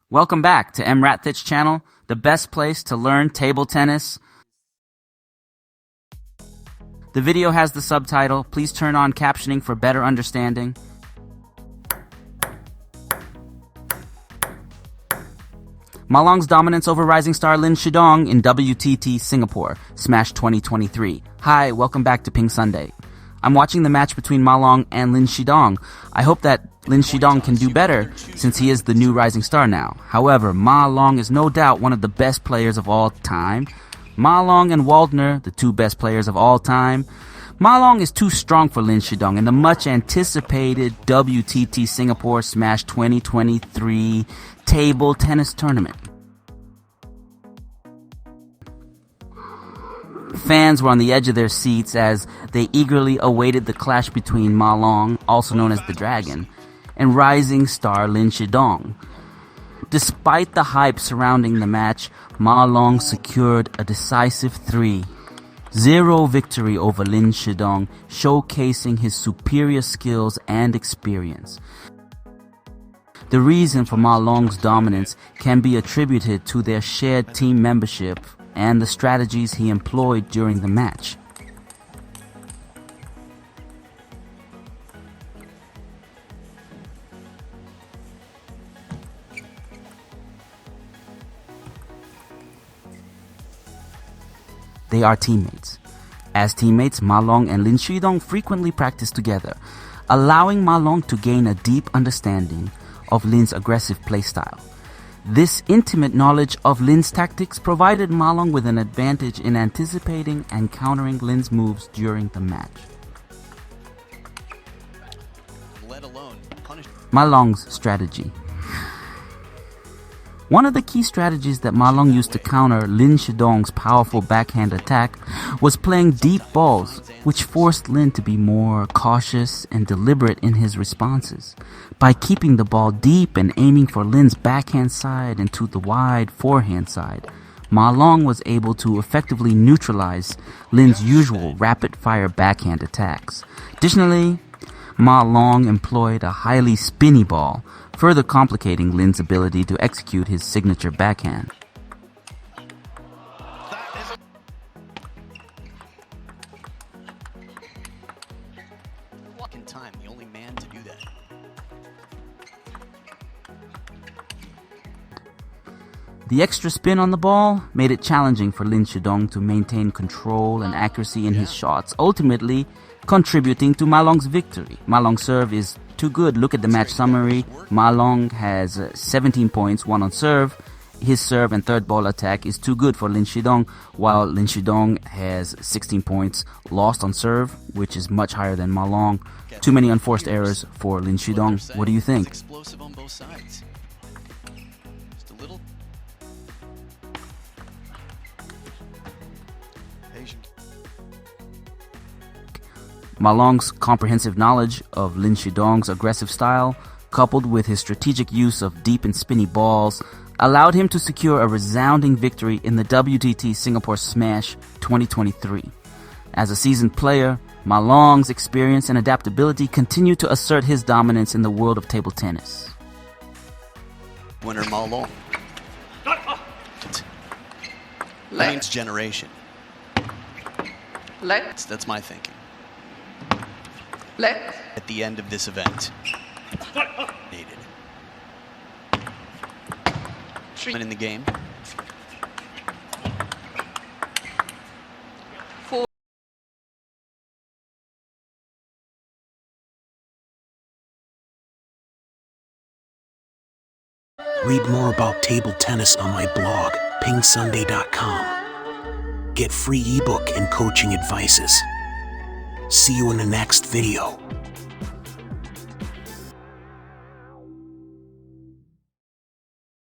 Welcome back to EmRatThich channel, the best place to learn table tennis. The video has the subtitle. Please turn on captioning for better understanding. Ma Long's dominance over rising star Lin Shidong in WTT Singapore, Smash 2023. Hi, welcome back to PingSunday. I'm watching the match between Ma Long and Lin Shidong. I hope that Lin Shidong can do better since he is the new rising star now. However, Ma Long is no doubt one of the best players of all time. Ma Long and Waldner, the two best players of all time. Ma Long is too strong for Lin Shidong in the much anticipated WTT Singapore Smash 2023 table tennis tournament. Fans were on the edge of their seats as they eagerly awaited the clash between Ma Long, also known as the Dragon, and rising star Lin Shidong. Despite the hype surrounding the match, Ma Long secured a decisive 3-0 victory over Lin Shidong, showcasing his superior skills and experience. The reason for Ma Long's dominance can be attributed to their shared team membership and the strategies he employed during the match. They are teammates. As teammates, Ma Long and Lin Shidong frequently practice together, allowing Ma Long to gain a deep understanding of Lin's aggressive playstyle. This intimate knowledge of Lin's tactics provided Ma Long with an advantage in anticipating and countering Lin's moves during the match. Ma Long's strategy. One of the key strategies that Ma Long used to counter Lin Shidong's powerful backhand attack was playing deep balls, which forced Lin to be more cautious and deliberate in his responses. By keeping the ball deep and aiming for Lin's backhand side and to the wide forehand side, Ma Long was able to effectively neutralize Lin's usual rapid-fire backhand attacks. Additionally, Ma Long employed a highly spinny ball, further complicating Lin's ability to execute his signature backhand. Time, the only man to do that. The extra spin on the ball made it challenging for Lin Shidong to maintain control and accuracy in his shots, ultimately contributing to Ma Long's victory. Ma Long's serve is too good. Look at the match summary. Ma Long has 17 points, won on serve. His serve and third ball attack is too good for Lin Shidong, while Lin Shidong has 16 points, lost on serve, which is much higher than Ma Long. Too many unforced errors for Lin Shidong. What do you think? Explosive on both sides. Just a little patient. Ma Long's comprehensive knowledge of Lin Shidong's aggressive style, coupled with his strategic use of deep and spinny balls, allowed him to secure a resounding victory in the WTT Singapore Smash 2023. As a seasoned player, Ma Long's experience and adaptability continue to assert his dominance in the world of table tennis. Winner Ma Long. Next generation. That's my thinking. At the end of this event. Needed. In the game. Read more about table tennis on my blog, PingSunday.com. Get free ebook and coaching advices. See you in the next video.